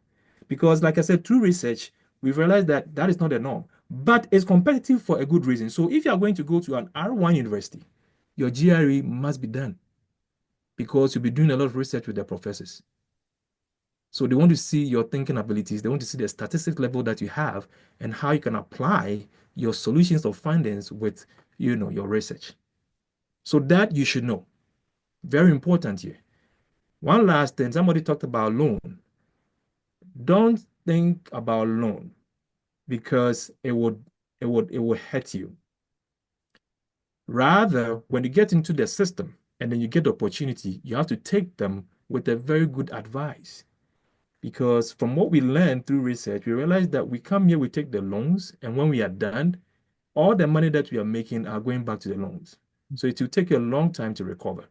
Because like I said, through research, we've realized that that is not the norm. But it's competitive for a good reason. So if you are going to go to an R1 university, your GRE must be done because you'll be doing a lot of research with the professors. So they want to see your thinking abilities. They want to see the statistics level that you have and how you can apply your solutions or findings with, your research. So that you should know. Very important here. One last thing, somebody talked about loan. Don't think about loan because it would hurt you. Rather, when you get into the system and then you get the opportunity, you have to take them with a very good advice. Because from what we learned through research, we realized that we come here, we take the loans, and when we are done, all the money that we are making are going back to the loans. So it will take you a long time to recover.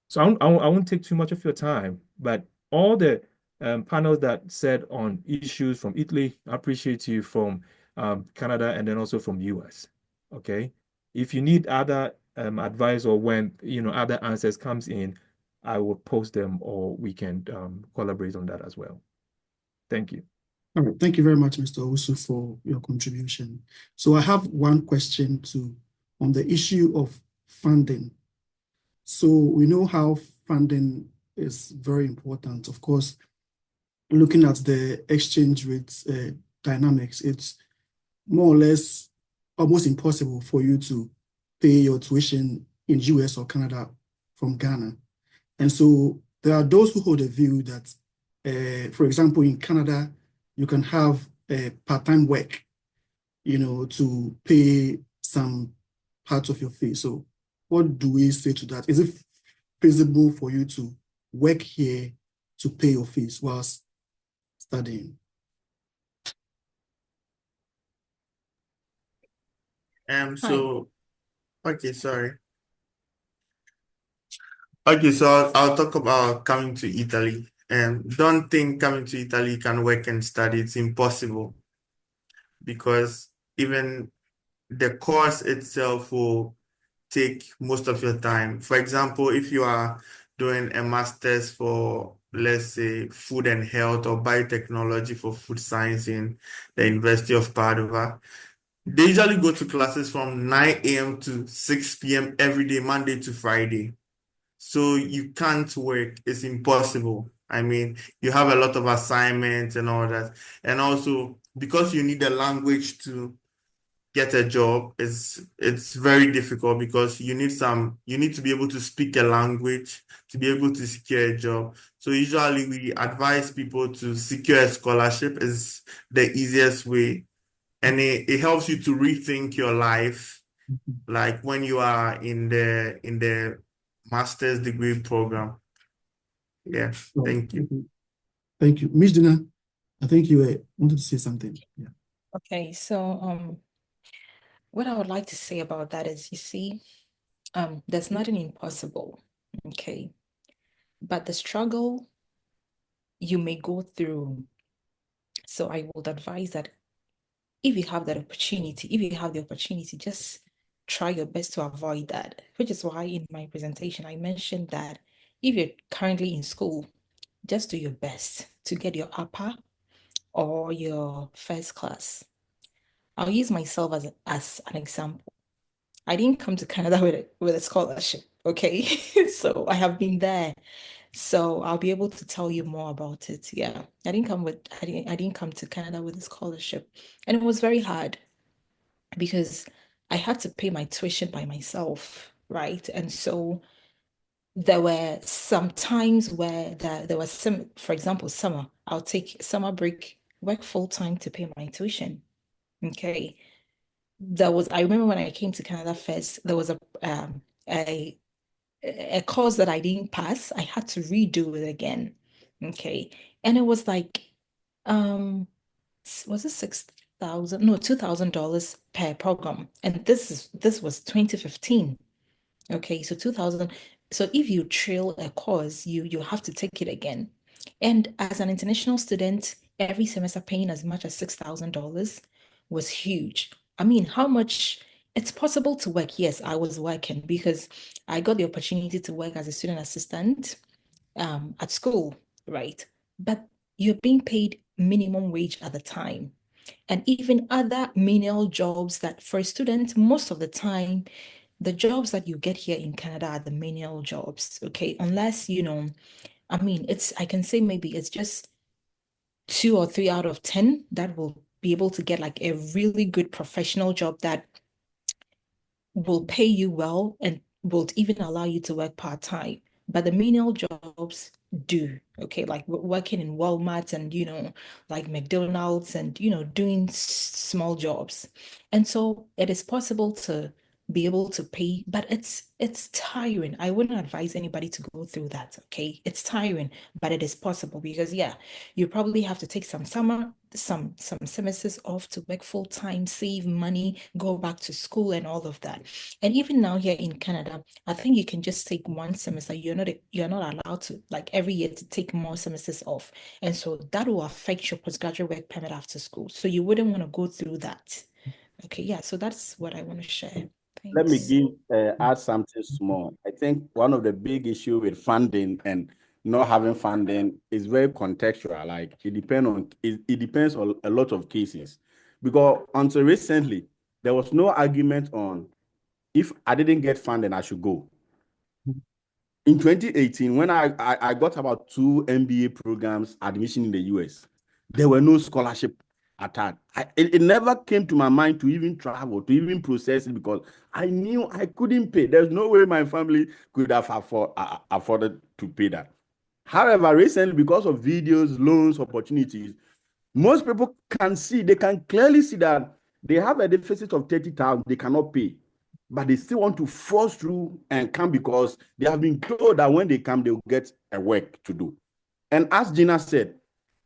So I won't take too much of your time, but all the panels that said on issues from Italy, I appreciate you, from Canada, and then also from US. Okay, if you need other advice or when other answers comes in, I will post them or we can collaborate on that as well. Thank you. All right, thank you very much, Mr. Owusu, for your contribution. So I have one question on the issue of funding. So we know how funding is very important. Of course, looking at the exchange rate dynamics, it's more or less almost impossible for you to pay your tuition in US or Canada from Ghana. And so there are those who hold a view that For example, in Canada, you can have part-time work, to pay some part of your fee. So what do we say to that? Is it feasible for you to work here to pay your fees whilst studying? Okay, sorry. Okay, so I'll talk about coming to Italy. Don't think coming to Italy can work and study. It's impossible because even the course itself will take most of your time. For example, if you are doing a master's for, let's say, food and health or biotechnology for food science in the University of Padua, they usually go to classes from 9 a.m. to 6 p.m. every day, Monday to Friday. So you can't work. It's impossible. I mean, you have a lot of assignments and all that. And also, because you need a language to get a job, it's very difficult because you need to be able to speak a language to be able to secure a job. So usually we advise people to secure a scholarship is the easiest way. And it helps you to rethink your life, like when you are in the master's degree program. Yeah, thank you. Thank you. Ms. Dina, I think you wanted to say something. Yeah. Okay, so what I would like to say about that is, you see, there's nothing impossible, okay? But the struggle you may go through. So I would advise that if you have the opportunity, just try your best to avoid that, which is why in my presentation, I mentioned that if you're currently in school, just do your best to get your upper or your first class. I'll use myself as an example. I didn't come to Canada with a scholarship, okay? So I have been there. So I'll be able to tell you more about it. Yeah. I didn't come to Canada with a scholarship. And it was very hard because I had to pay my tuition by myself, right? And so there were some times where there was some, for example, summer, I'll take summer break, work full time to pay my tuition. Okay. I remember when I came to Canada first, there was a course that I didn't pass. I had to redo it again. Okay. And it was like, was it 6,000? No, $2,000 per program. And this was 2015. Okay, so 2000. So if you trail a course, you have to take it again. And as an international student, every semester paying as much as $6,000 was huge. I mean, how much it's possible to work? Yes, I was working because I got the opportunity to work as a student assistant at school, right? But you're being paid minimum wage at the time. And even other menial jobs that for a student, most of the time, the jobs that you get here in Canada are the menial jobs, okay? Unless, I mean, I can say maybe it's just 2 or 3 out of 10 that will be able to get like a really good professional job that will pay you well and will even allow you to work part-time. But the menial jobs do, okay? Like working in Walmart and, like McDonald's and, doing small jobs. And so it is possible to be able to pay, but it's tiring. I wouldn't advise anybody to go through that, okay? It's tiring, but it is possible because you probably have to take some semesters off to work full time, save money, go back to school and all of that. And even now here in Canada, I think you can just take one semester. You're not allowed to, like, every year to take more semesters off. And so that will affect your postgraduate work permit after school. So you wouldn't want to go through that. Okay, yeah, so that's what I want to share. Let me Thanks. add something small. I think one of the big issue with funding and not having funding is very contextual. Like it depends on a lot of cases. Because until recently, there was no argument on if I didn't get funding, I should go. In 2018, when I got about 2 MBA programs admission in the US, there were no scholarship attached. It never came to my mind to even travel, to even process it, because I knew I couldn't pay. There's no way my family could have afforded to pay that. However, recently, because of videos, loans, opportunities, most people can see, they can clearly see that they have a deficit of 30,000, they cannot pay, but they still want to force through and come because they have been told that when they come, they'll get a work to do. And as Gina said,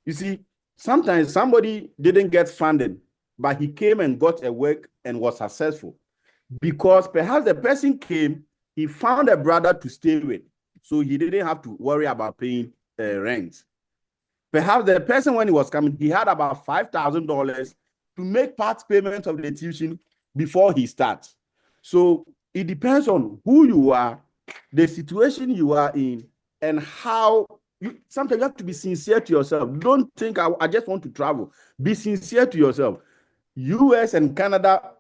you see, sometimes somebody didn't get funded, but he came and got a work and was successful because perhaps the person came, he found a brother to stay with, so he didn't have to worry about paying rent. Perhaps the person, when he was coming, he had about $5,000 to make part payment of the tuition before he starts. So it depends on who you are, the situation you are in, and how sometimes you have to be sincere to yourself. Don't think I just want to travel. Be sincere to yourself. US and Canada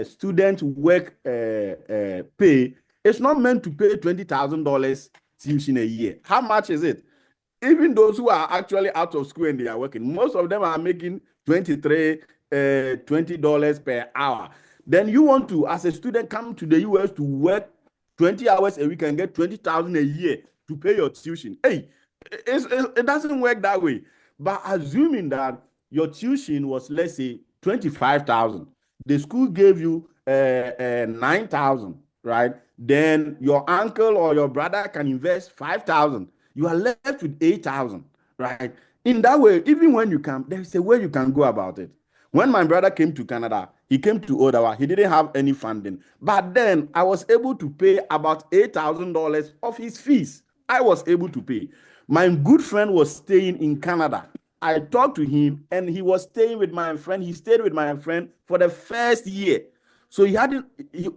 student work pay, it's not meant to pay $20,000 tuition a year. How much is it? Even those who are actually out of school and they are working, most of them are making $20 per hour. Then you want to, as a student, come to the US to work 20 hours a week and get 20,000 a year to pay your tuition. Hey, it doesn't work that way. But assuming that your tuition was, let's say, 25,000, the school gave you 9,000, right? Then your uncle or your brother can invest 5,000. You are left with 8,000, right? In that way, even when you come, there's a way you can go about it. When my brother came to Canada, he came to Ottawa, he didn't have any funding. But then I was able to pay about $8,000 of his fees. I was able to pay. My good friend was staying in Canada. I talked to him and he was staying with my friend. He stayed with my friend for the first year. So he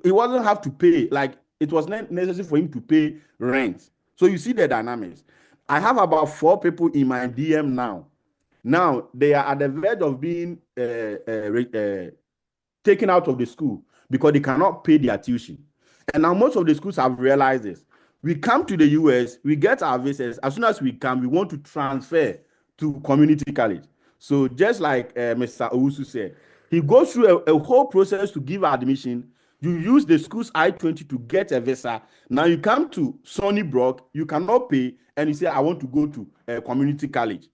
wasn't have to pay, like it was not necessary for him to pay rent. So you see the dynamics. I have about 4 people in my DM now. Now they are at the verge of being taken out of the school because they cannot pay their tuition. And now most of the schools have realized this. We come to the US, we get our visas. As soon as we come, we want to transfer to community college. So just like Mr. Owusu said, he goes through a whole process to give admission. You use the school's I-20 to get a visa. Now you come to Sunnybrook, you cannot pay, and you say, I want to go to a community college.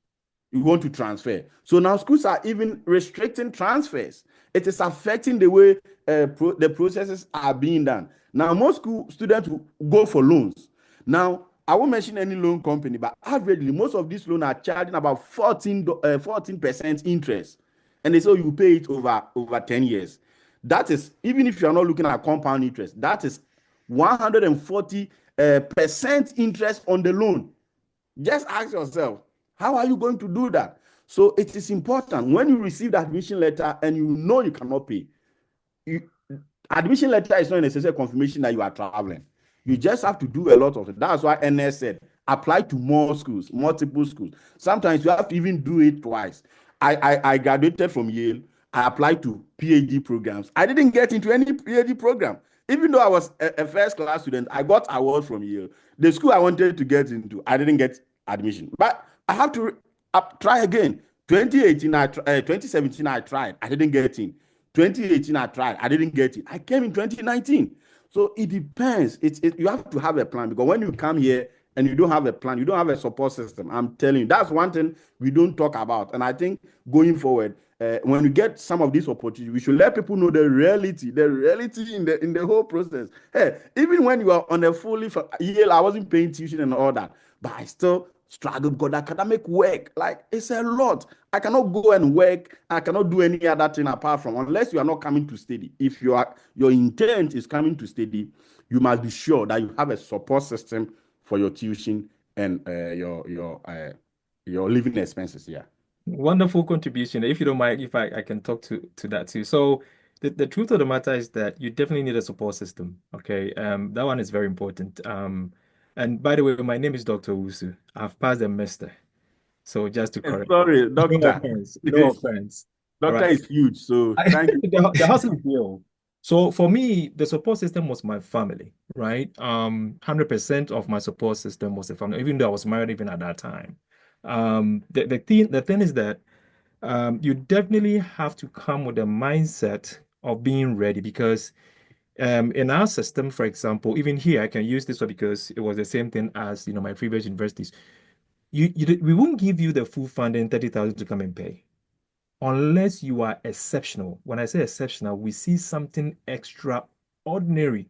You want to transfer. So now schools are even restricting transfers. It is affecting the way the processes are being done. Now, most school students will go for loans. Now, I won't mention any loan company, but averagely, most of these loans are charging about 14% interest. And they say you pay it over 10 years. That is, even if you are not looking at compound interest, that is 140% interest on the loan. Just ask yourself, how are you going to do that? So it is important when you receive the admission letter and you know you cannot pay. Admission letter is not a necessary confirmation that you are traveling. You just have to do a lot of it. That's why NS said apply to more schools, multiple schools. Sometimes you have to even do it twice. I graduated from Yale. I applied to PhD programs. I didn't get into any PhD program. Even though I was a first class student, I got awards from Yale. The school I wanted to get into, I didn't get admission. But I have to try again. 2017, I tried. I didn't get in. 2018, I tried. I didn't get in. I came in 2019. So it depends. You have to have a plan, because when you come here and you don't have a plan, you don't have a support system. I'm telling you, that's one thing we don't talk about. And I think going forward, when you get some of these opportunities, we should let people know the reality in the whole process. Hey, even when you are on a fully Yale, I wasn't paying tuition and all that, but I still struggled because academic work, like, it's a lot. I cannot go and work. I cannot do any other thing apart from, unless you are not coming to study. If your intent is coming to study, you must be sure that you have a support system for your tuition and your living expenses. Yeah. Wonderful contribution. If you don't mind, if I can talk to that too. So the truth of the matter is that you definitely need a support system. Okay. That one is very important. And by the way, my name is Dr. Wusu. I've passed the semester. So just to correct. Sorry, No doctor. offense. No offense. All Doctor right. is huge, so thank you. The hustle is real. So for me, the support system was my family, right? 100% of my support system was the family, even though I was married even at that time. The thing is that you definitely have to come with a mindset of being ready, because in our system, for example, even here, I can use this one because it was the same thing as my previous universities. we won't give you the full funding, 30,000 to come and pay, unless you are exceptional. When I say exceptional, we see something extraordinary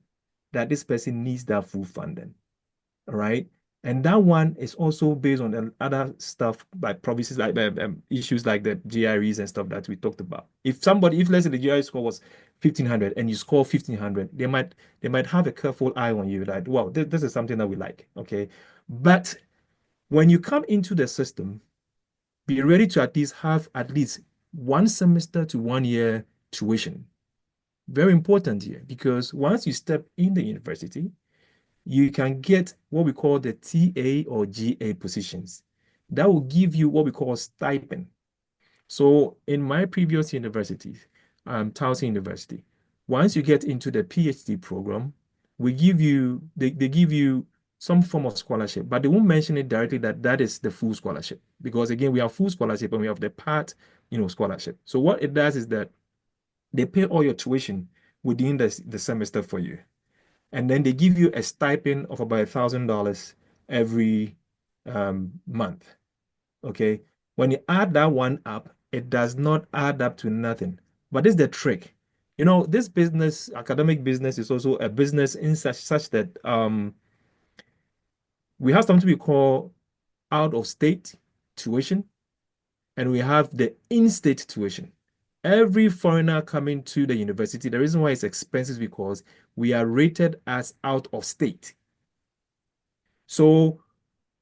that this person needs that full funding. All right. And that one is also based on the other stuff like provinces, like issues like the GREs and stuff that we talked about. If let's say the GRE score was 1,500 and you score 1,500, they might have a careful eye on you, like, wow, this is something that we like. Okay. But when you come into the system, be ready to at least 1 semester to 1 year tuition. Very important here, because once you step in the university, you can get what we call the TA or GA positions. That will give you what we call a stipend. So in my previous university, Towson University, once you get into the PhD program, they give you some form of scholarship, but they won't mention it directly that is the full scholarship, because again, we have full scholarship and we have the part, scholarship. So what it does is that they pay all your tuition within the semester for you. And then they give you a stipend of about $1,000 every month. Okay. When you add that one up, it does not add up to nothing. But this is the trick. This business, academic business, is also a business in such that we have something we call out of state tuition, and we have the in-state tuition. Every foreigner coming to the university, the reason why it's expensive is because we are rated as out of state. So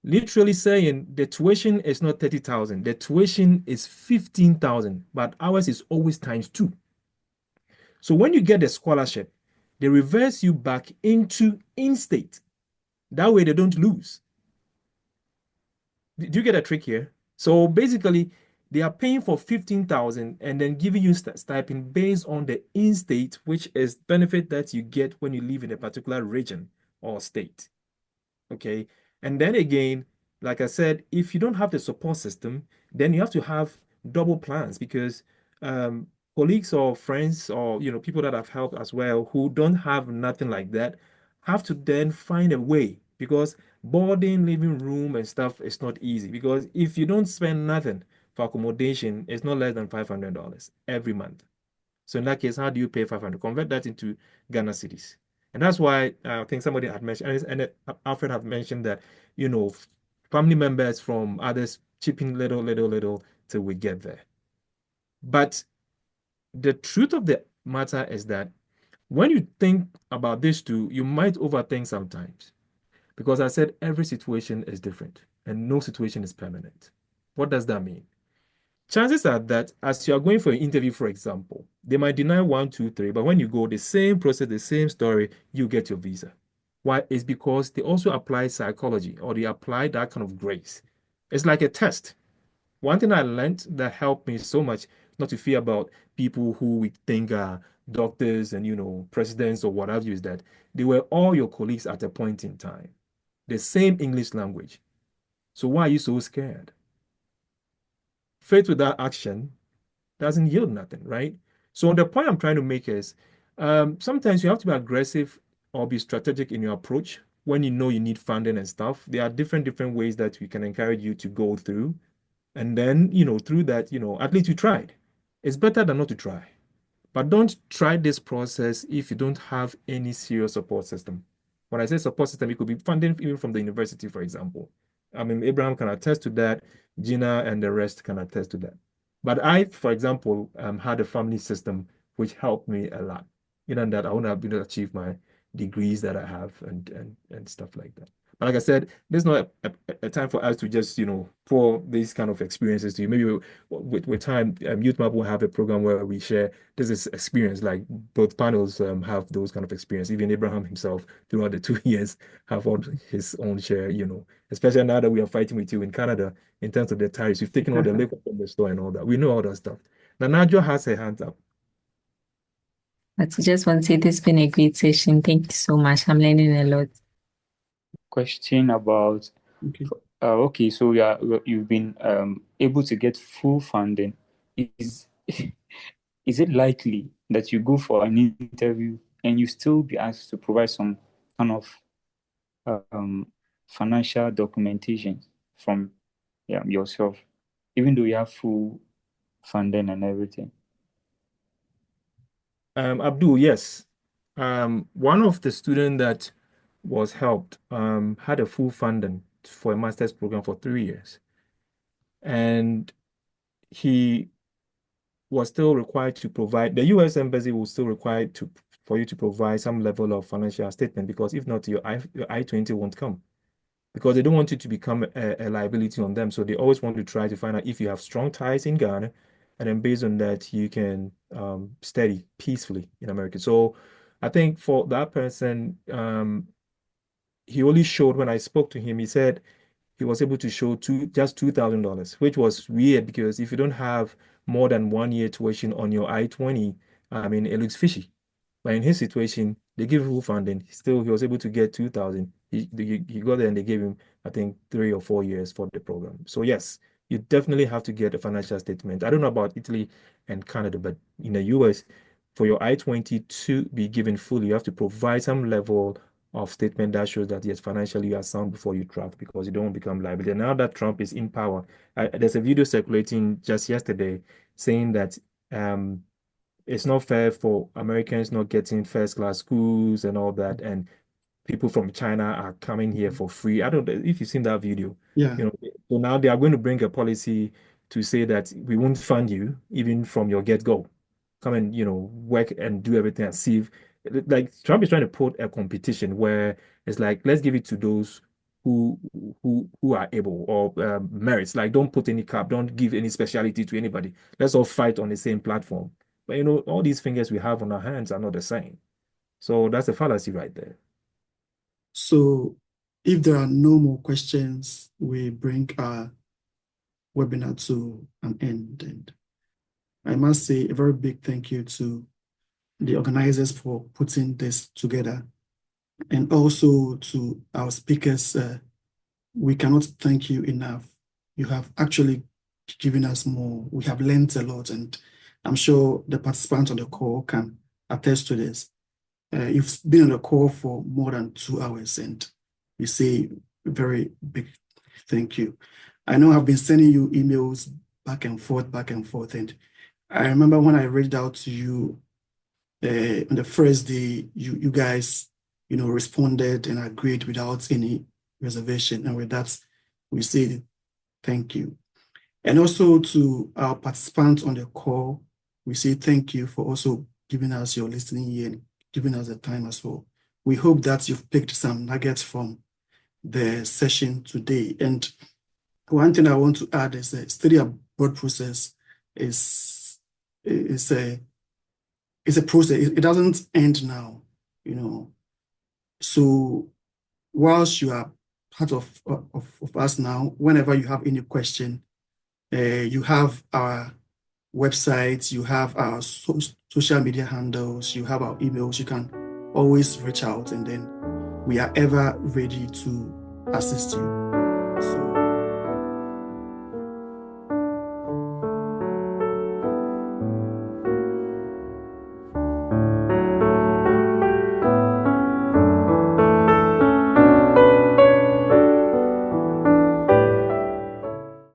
literally saying the tuition is not 30,000, the tuition is 15,000, but ours is always times 2. So when you get the scholarship, they reverse you back into in-state. That way they don't lose. Do you get a trick here? So basically, they are paying for 15,000 and then giving you stipend based on the in-state, which is benefit that you get when you live in a particular region or state. Okay. And then again, like I said, if you don't have the support system, then you have to have double plans, because colleagues or friends or people that have helped as well who don't have nothing like that have to then find a way, because boarding, living room and stuff is not easy, because if you don't spend nothing for accommodation, it's not less than $500 every month. So in that case, how do you pay 500? Convert that into Ghana cedis. And that's why I think somebody had mentioned, and Alfred have mentioned that, family members from others chipping little till we get there. But the truth of the matter is that when you think about this too, you might overthink sometimes, because I said every situation is different and no situation is permanent. What does that mean? Chances are that as you are going for an interview, for example, they might deny 1, 2, 3, but when you go the same process, the same story, you get your visa. Why? It's because they also apply psychology, or they apply that kind of grace. It's like a test. One thing I learned that helped me so much not to fear about people who we think are doctors and presidents or what have you, is that they were all your colleagues at a point in time. The same English language. So why are you so scared? Faith without action doesn't yield nothing, right? So the point I'm trying to make is sometimes you have to be aggressive or be strategic in your approach when you know you need funding and stuff. There are different ways that we can encourage you to go through. And then, through that, at least you tried. It's better than not to try. But don't try this process if you don't have any serious support system. When I say support system, it could be funding even from the university, for example. I mean, Abraham can attest to that. Gina and the rest can attest to that. But I, for example, had a family system which helped me a lot. That I wouldn't have been able to achieve my degrees that I have and stuff like that. But like I said, there's not a time for us to just, pour these kind of experiences to you. Maybe with time, YouthsMAP will have a program where we share this experience. Like both panels have those kind of experience. Even Abraham himself, throughout the 2 years, have all his own share, especially now that we are fighting with you in Canada in terms of the tariffs. We've taken all the liquor from the store and all that. We know all that stuff. Now, Nadia has her hands up. But I just want to say this has been a great session. Thank you so much. I'm learning a lot. Question about okay, so you've been able to get full funding. Is it likely that you go for an interview and you still be asked to provide some kind of financial documentation from yourself, even though you have full funding and everything? Abdul, yes. One of the students that was helped had a full funding for a master's program for 3 years. And he was still required to provide, the US Embassy was still required for you to provide some level of financial statement, because if not, your I-20 won't come, because they don't want you to become a liability on them. So they always want to try to find out if you have strong ties in Ghana, and then based on that, you can study peacefully in America. So I think for that person, he only showed, when I spoke to him, he said he was able to show just $2,000, which was weird, because if you don't have more than 1 year tuition on your I-20, I mean, it looks fishy. But in his situation, they give full funding. Still, he was able to get 2,000. He got there and they gave him, I think, 3 or 4 years for the program. So yes, you definitely have to get a financial statement. I don't know about Italy and Canada, but in the US, for your I-20 to be given fully, you have to provide some level of statement that shows that yes, financially you are sound before you travel, because you don't become liable. And now that Trump is in power, there's a video circulating just yesterday saying that it's not fair for Americans not getting first class schools and all that, and people from China are coming here for free. I don't know if you've seen that video. Yeah. So now they are going to bring a policy to say that we won't fund you even from your get-go. Come and work and do everything and see if, like, Trump is trying to put a competition where it's like, let's give it to those who are able, or merits. Like, don't put any cap, don't give any speciality to anybody. Let's all fight on the same platform. But all these fingers we have on our hands are not the same. So that's a fallacy right there. So if there are no more questions, we bring our webinar to an end. And I must say a very big thank you to the organizers for putting this together, and also to our speakers. We cannot thank you enough. You have actually given us more. We have learned a lot, and I'm sure the participants on the call can attest to this. You've been on the call for more than 2 hours, and we say a very big thank you. I know I've been sending you emails back and forth, and I remember when I reached out to you on the first day, you guys, responded and agreed without any reservation. And with that, we say thank you. And also to our participants on the call, we say thank you for also giving us your listening ear and giving us the time as well. We hope that you've picked some nuggets from the session today. And one thing I want to add is the study abroad process is a process. It doesn't end now, So whilst you are part of us now, whenever you have any question, you have our websites, you have our social media handles, you have our emails. You can always reach out, and then we are ever ready to assist you.